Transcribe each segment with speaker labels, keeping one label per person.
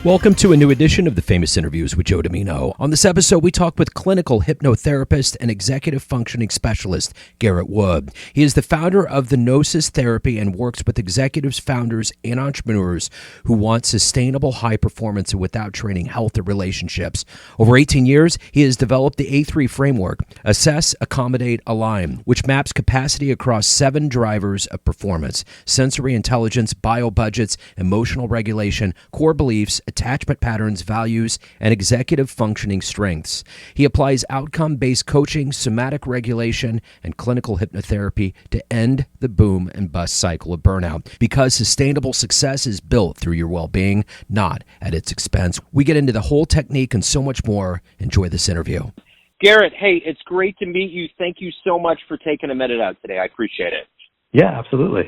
Speaker 1: Welcome to a new edition of the Famous Interviews with Joe Dimino. On this episode, we talk with clinical hypnotherapist and executive functioning specialist Garrett Wood. He is the founder of the Gnosis Therapy and works with executives, founders, and entrepreneurs who want sustainable high performance without training health or relationships. Over 18 years, he has developed the A3 framework, Assess, Accommodate, Align, which maps capacity across 7 drivers of performance: sensory intelligence, bio budgets, emotional regulation, core beliefs, attachment patterns, values, and executive functioning strengths. He applies outcome-based coaching, somatic regulation, and clinical hypnotherapy to end the boom and bust cycle of burnout, because sustainable success is built through your well-being, not at its expense. We get into the whole technique and so much more. Enjoy this interview.
Speaker 2: Garrett, hey, it's great to meet you. Thank you so much for taking a minute out today. I appreciate it.
Speaker 3: Yeah, absolutely.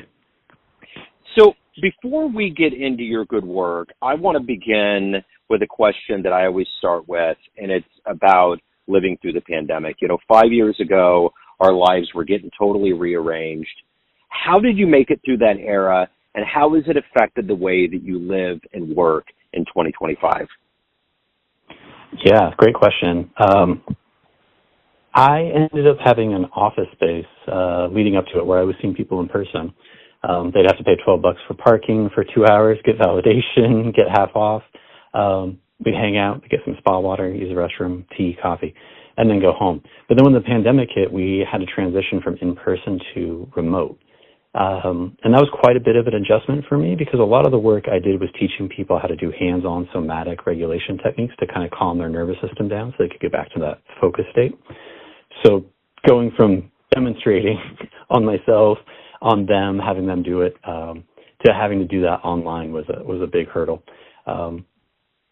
Speaker 2: So before we get into your good work, I want to begin with a question that I always start with, and it's about living through the pandemic. 5 years ago, our lives were getting totally rearranged. How did you make it through that era, and how has it affected the way that you live and work in 2025?
Speaker 3: Yeah, great question. I ended up having an office space leading up to it where I was seeing people in person. They'd have to pay $12 for parking for 2 hours, get validation, get half off. We'd hang out, get some spa water, use the restroom, tea, coffee, and then go home. But then when the pandemic hit, we had to transition from in-person to remote. And that was quite a bit of an adjustment for me, because a lot of the work I did was teaching people how to do hands-on somatic regulation techniques to kind of calm their nervous system down so they could get back to that focus state. So going from demonstrating on myself, on them, having them do it, to having to do that online was a big hurdle.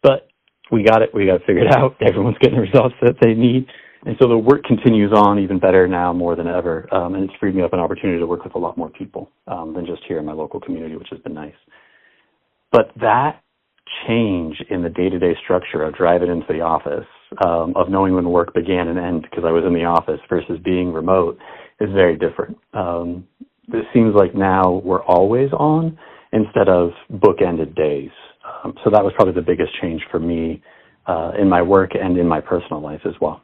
Speaker 3: But we got it figured out. Everyone's getting the results that they need. And so the work continues on even better now, more than ever. And it's freed me up an opportunity to work with a lot more people than just here in my local community, which has been nice. But that change in the day-to-day structure of driving into the office, of knowing when work began and ended because I was in the office versus being remote, is very different. It seems like now we're always on instead of bookended days. So that was probably the biggest change for me in my work and in my personal life as well.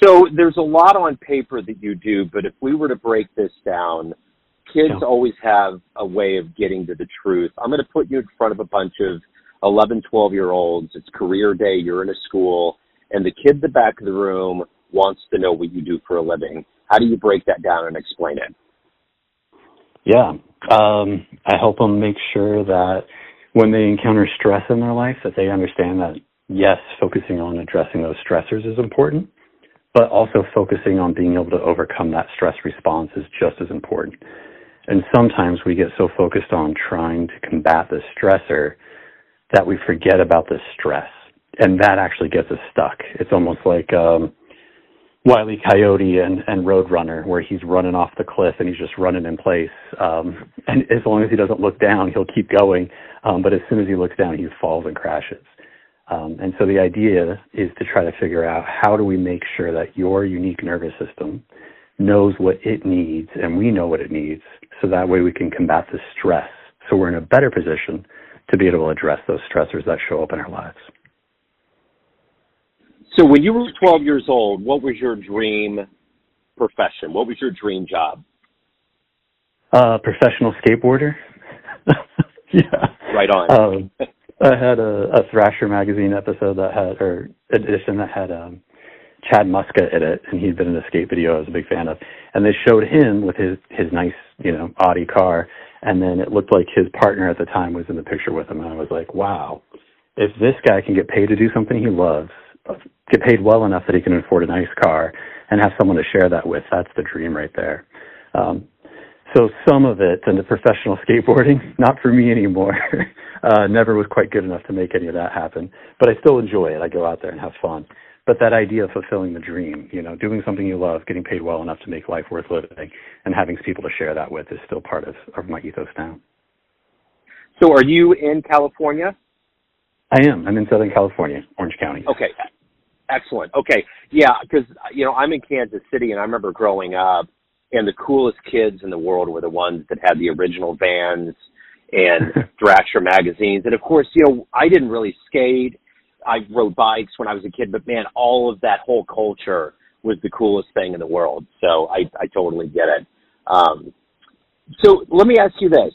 Speaker 2: So there's a lot on paper that you do, but if we were to break this down, kids always have a way of getting to the truth. I'm going to put you in front of a bunch of 11, 12-year-olds. It's career day. You're in a school, and the kid in the back of the room wants to know what you do for a living. How do you break that down and explain it?
Speaker 3: Yeah. I help them make sure that when they encounter stress in their life, that they understand that, yes, focusing on addressing those stressors is important, but also focusing on being able to overcome that stress response is just as important. And sometimes we get so focused on trying to combat the stressor that we forget about the stress, and that actually gets us stuck. It's almost like Wile E. Coyote and Roadrunner, where he's running off the cliff and he's just running in place. And as long as he doesn't look down, he'll keep going. But as soon as he looks down, he falls and crashes. And so the idea is to try to figure out, how do we make sure that your unique nervous system knows what it needs and we know what it needs, so that way we can combat the stress. So we're in a better position to be able to address those stressors that show up in our lives.
Speaker 2: So when you were 12 years old, what was your dream profession? What was your dream job?
Speaker 3: Professional skateboarder. Yeah.
Speaker 2: Right on.
Speaker 3: I had a Thrasher magazine episode edition that had Chad Muska in it, and he'd been in a skate video I was a big fan of. And they showed him with his nice, Audi car, and then it looked like his partner at the time was in the picture with him. And I was like, wow, if this guy can get paid to do something he loves, get paid well enough that he can afford a nice car and have someone to share that with, that's the dream right there. So some of it, and the professional skateboarding, not for me anymore. Never was quite good enough to make any of that happen, but I still enjoy it. I go out there and have fun. But that idea of fulfilling the dream, doing something you love, getting paid well enough to make life worth living, and having people to share that with is still part of my ethos now.
Speaker 2: So are you in California?
Speaker 3: I am. I'm in Southern California, Orange County.
Speaker 2: Okay. Excellent. Okay. Yeah, because, I'm in Kansas City, and I remember growing up, and the coolest kids in the world were the ones that had the original vans and Thrasher magazines. And of course, I didn't really skate. I rode bikes when I was a kid, but man, all of that whole culture was the coolest thing in the world. So I totally get it. So let me ask you this.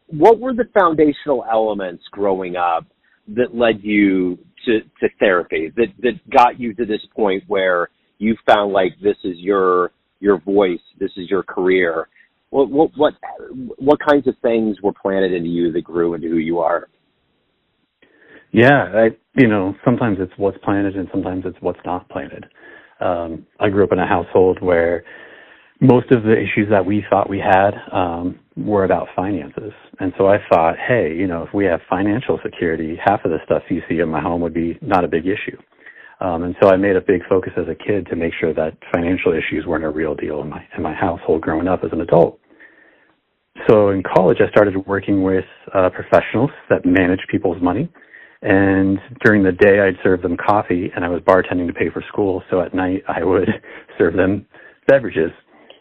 Speaker 2: What were the foundational elements growing up that led you to therapy, that got you to this point where you found like this is your voice, this is your career? What kinds of things were planted into you that grew into who you are?
Speaker 3: Yeah, sometimes it's what's planted and sometimes it's what's not planted. I grew up in a household where most of the issues that we thought we had were about finances. And so I thought, hey, if we have financial security, half of the stuff you see in my home would be not a big issue. And so I made a big focus as a kid to make sure that financial issues weren't a real deal in my household growing up as an adult. So in college, I started working with professionals that manage people's money. And during the day, I'd serve them coffee, and I was bartending to pay for school. So at night, I would serve them beverages.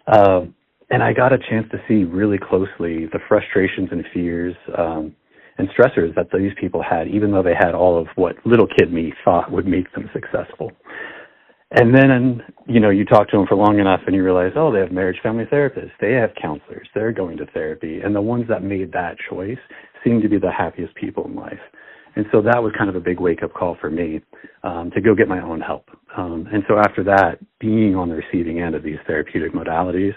Speaker 3: And I got a chance to see really closely the frustrations and fears and stressors that these people had, even though they had all of what little kid me thought would make them successful. And then, you talk to them for long enough and you realize, oh, they have marriage family therapists, they have counselors, they're going to therapy. And the ones that made that choice seem to be the happiest people in life. And so that was kind of a big wake-up call for me to go get my own help. And so after that, being on the receiving end of these therapeutic modalities,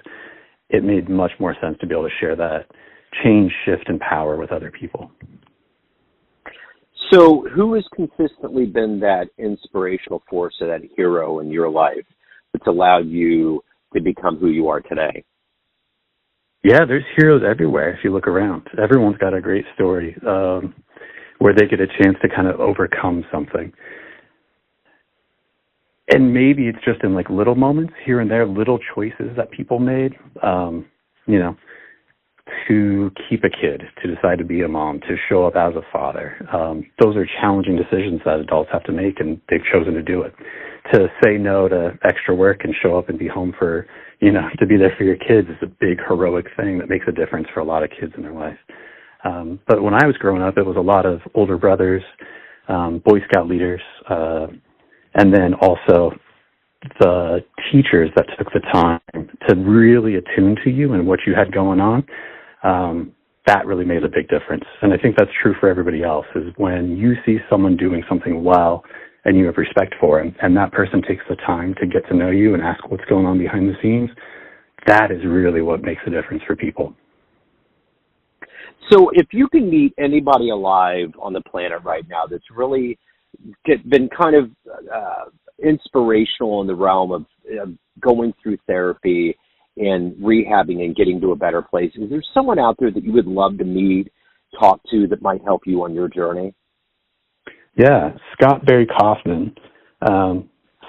Speaker 3: it made much more sense to be able to share that change, shift, and power with other people.
Speaker 2: So who has consistently been that inspirational force or that hero in your life that's allowed you to become who you are today?
Speaker 3: Yeah, there's heroes everywhere if you look around. Everyone's got a great story where they get a chance to kind of overcome something. And maybe it's just in like little moments here and there, little choices that people made, to keep a kid, to decide to be a mom, to show up as a father. Those are challenging decisions that adults have to make, and they've chosen to do it. To say no to extra work and show up and be home for, to be there for your kids is a big heroic thing that makes a difference for a lot of kids in their life. But when I was growing up, it was a lot of older brothers, Boy Scout leaders, and then also the teachers that took the time to really attune to you and what you had going on. That really made a big difference. And I think that's true for everybody else, is when you see someone doing something well and you have respect for it, and that person takes the time to get to know you and ask what's going on behind the scenes, that is really what makes a difference for people.
Speaker 2: So if you can meet anybody alive on the planet right now that's really been kind of inspirational in the realm of going through therapy and rehabbing and getting to a better place, is there someone out there that you would love to meet, talk to, that might help you on your journey?
Speaker 3: Yeah, Scott Barry Kaufman,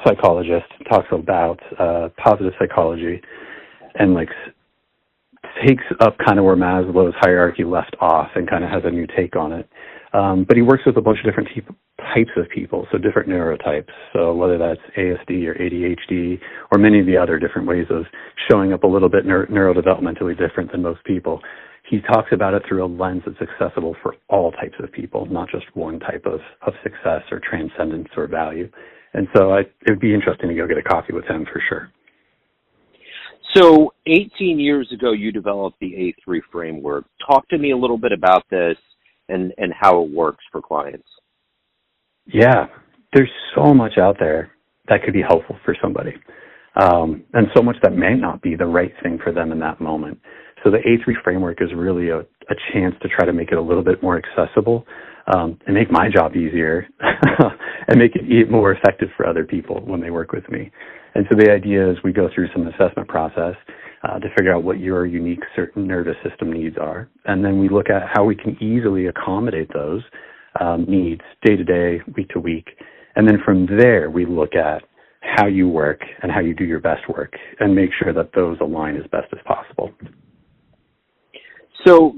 Speaker 3: psychologist, talks about positive psychology and takes up kind of where Maslow's hierarchy left off and kind of has a new take on it. But he works with a bunch of different types of people, so different neurotypes. So whether that's ASD or ADHD or many of the other different ways of showing up a little bit neurodevelopmentally different than most people, he talks about it through a lens that's accessible for all types of people, not just one type of success or transcendence or value. And so it would be interesting to go get a coffee with him for sure.
Speaker 2: So 18 years ago, you developed the A3 framework. Talk to me a little bit about this and how it works for clients.
Speaker 3: Yeah, there's so much out there that could be helpful for somebody, and so much that may not be the right thing for them in that moment. So the A3 framework is really a chance to try to make it a little bit more accessible and make my job easier and make it more effective for other people when they work with me. And so the idea is we go through some assessment process to figure out what your unique certain nervous system needs are. And then we look at how we can easily accommodate those needs day to day, week to week. And then from there, we look at how you work and how you do your best work and make sure that those align as best as possible.
Speaker 2: So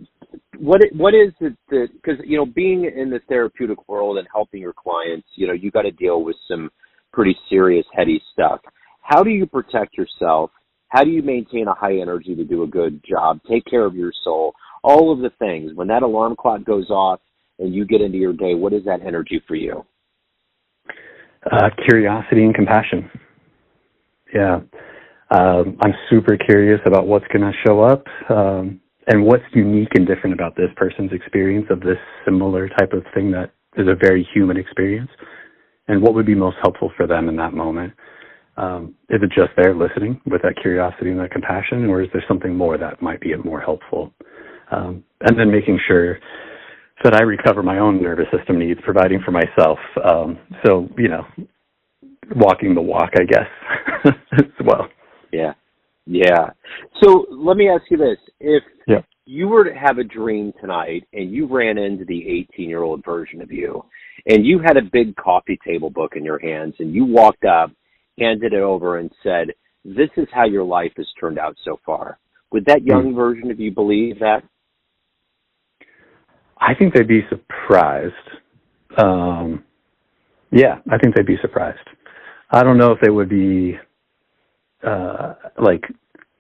Speaker 2: what is it that, because, being in the therapeutic world and helping your clients, you got to deal with some pretty serious, heady stuff. How do you protect yourself? How do you maintain a high energy to do a good job, take care of your soul? all of the things. When that alarm clock goes off and you get into your day, what is that energy for you?
Speaker 3: Curiosity and compassion. Yeah. I'm super curious about what's going to show up and what's unique and different about this person's experience of this similar type of thing that is a very human experience, and what would be most helpful for them in that moment. Is it just there listening with that curiosity and that compassion, or is there something more that might be more helpful? And then making sure that I recover my own nervous system needs, providing for myself. So, walking the walk, I guess, as well.
Speaker 2: Yeah. Yeah. So let me ask you this. If you were to have a dream tonight and you ran into the 18-year-old version of you and you had a big coffee table book in your hands and you walked up, handed it over and said, this is how your life has turned out so far, would that young version of you believe that?
Speaker 3: I think they'd be surprised. I think they'd be surprised. I don't know if they would be like,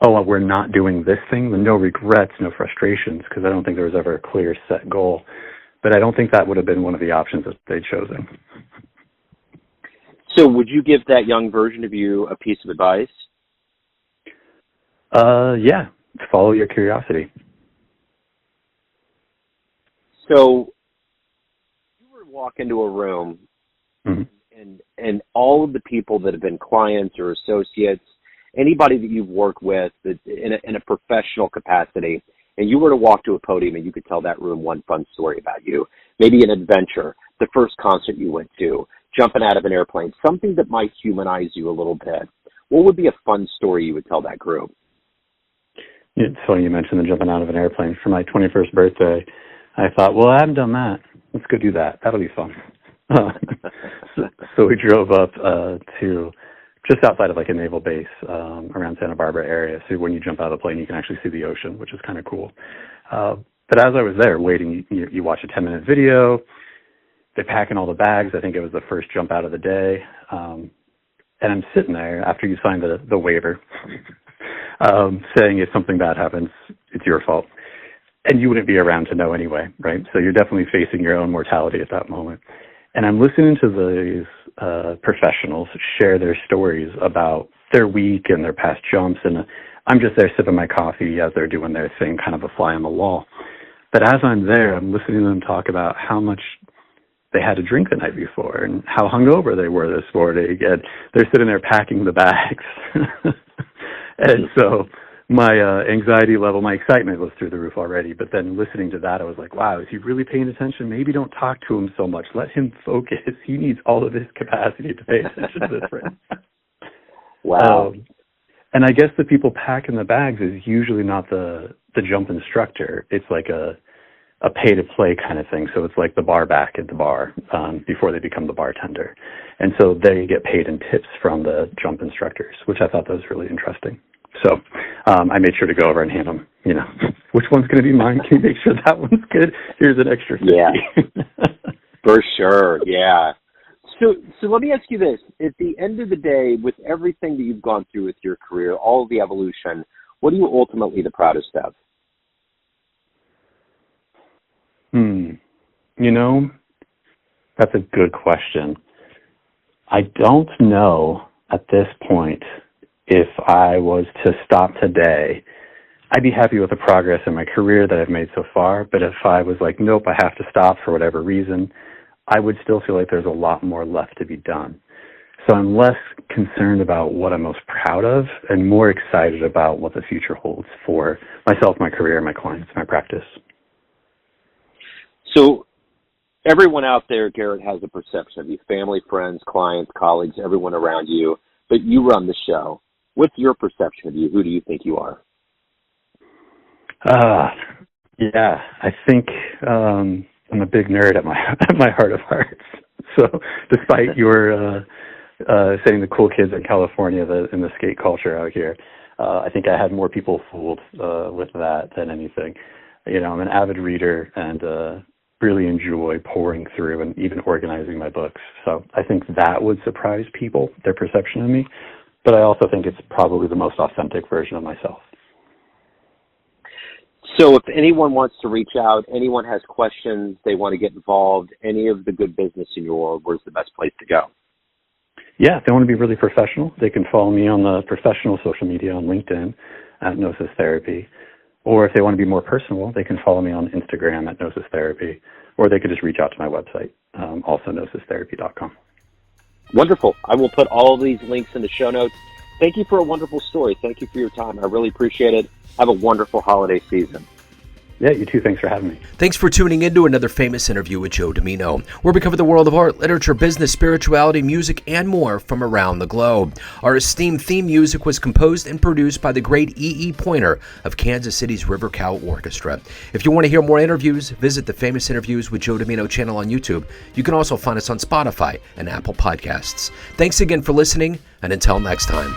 Speaker 3: oh, we're not doing this thing. No regrets, no frustrations, because I don't think there was ever a clear set goal. But I don't think that would have been one of the options that they'd chosen.
Speaker 2: So would you give that young version of you a piece of advice?
Speaker 3: Yeah, follow your curiosity.
Speaker 2: So you were to walk into a room and all of the people that have been clients or associates, anybody that you've worked with that in a professional capacity, and you were to walk to a podium and you could tell that room one fun story about you, maybe an adventure, the first concert you went to, jumping out of an airplane, something that might humanize you a little bit, what would be a fun story you would tell that group?
Speaker 3: It's funny you mentioned the jumping out of an airplane. For my 21st birthday, I thought, well, I haven't done that. Let's go do that. That'll be fun. So we drove up to just outside of like a naval base around Santa Barbara area. So when you jump out of the plane, you can actually see the ocean, which is kind of cool. But as I was there waiting, you watch a 10-minute video. They pack in all the bags. I think it was the first jump out of the day. And I'm sitting there after you sign the waiver saying if something bad happens, it's your fault. And you wouldn't be around to know anyway, right? So you're definitely facing your own mortality at that moment. And I'm listening to these professionals share their stories about their week and their past jumps. And I'm just there sipping my coffee as they're doing their thing, kind of a fly on the wall. But as I'm there, I'm listening to them talk about how much they had to drink the night before and how hungover they were this morning. And they're sitting there packing the bags. And so my anxiety level, my excitement was through the roof already. But then listening to that, I was like, wow, is he really paying attention? Maybe don't talk to him so much. Let him focus. He needs all of his capacity to pay attention to this right now.
Speaker 2: Wow.
Speaker 3: And I guess the people packing the bags is usually not the jump instructor. It's like a pay-to-play kind of thing. So it's like the bar back at the bar before they become the bartender. And so they get paid in tips from the jump instructors, which I thought that was really interesting. So I made sure to go over and hand them, which one's going to be mine? Can you make sure that one's good? Here's an extra 50.
Speaker 2: Yeah, for sure. Yeah. So let me ask you this. At the end of the day, with everything that you've gone through with your career, all of the evolution, what are you ultimately the proudest of?
Speaker 3: That's a good question. I don't know at this point if I was to stop today. I'd be happy with the progress in my career that I've made so far, but if I was like, nope, I have to stop for whatever reason, I would still feel like there's a lot more left to be done. So I'm less concerned about what I'm most proud of and more excited about what the future holds for myself, my career, my clients, my practice. So
Speaker 2: everyone out there, Garrett, has a perception of you, family, friends, clients, colleagues, everyone around you, but you run the show. What's your perception of you? Who do you think you are?
Speaker 3: Yeah, I think I'm a big nerd at my heart of hearts. So despite your saying the cool kids in California in the skate culture out here, I think I had more people fooled with that than anything. I'm an avid reader and really enjoy pouring through and even organizing my books. So I think that would surprise people, their perception of me. But I also think it's probably the most authentic version of myself.
Speaker 2: So if anyone wants to reach out, anyone has questions, they want to get involved, any of the good business in your world, where's the best place to go?
Speaker 3: Yeah, if they want to be really professional, they can follow me on the professional social media on LinkedIn at Gnosis Therapy. Or if they want to be more personal, they can follow me on Instagram at Gnosis Therapy. Or they could just reach out to my website, also gnosistherapy.com.
Speaker 2: Wonderful. I will put all of these links in the show notes. Thank you for a wonderful story. Thank you for your time. I really appreciate it. Have a wonderful holiday season.
Speaker 3: Yeah, you too. Thanks for having me.
Speaker 1: Thanks for tuning in to another famous interview with Joe Dimino, where we cover the world of art, literature, business, spirituality, music, and more from around the globe. Our esteemed theme music was composed and produced by the great E.E. Pointer of Kansas City's River Cow Orchestra. If you want to hear more interviews, visit the Famous Interviews with Joe Dimino channel on YouTube. You can also find us on Spotify and Apple Podcasts. Thanks again for listening, and until next time.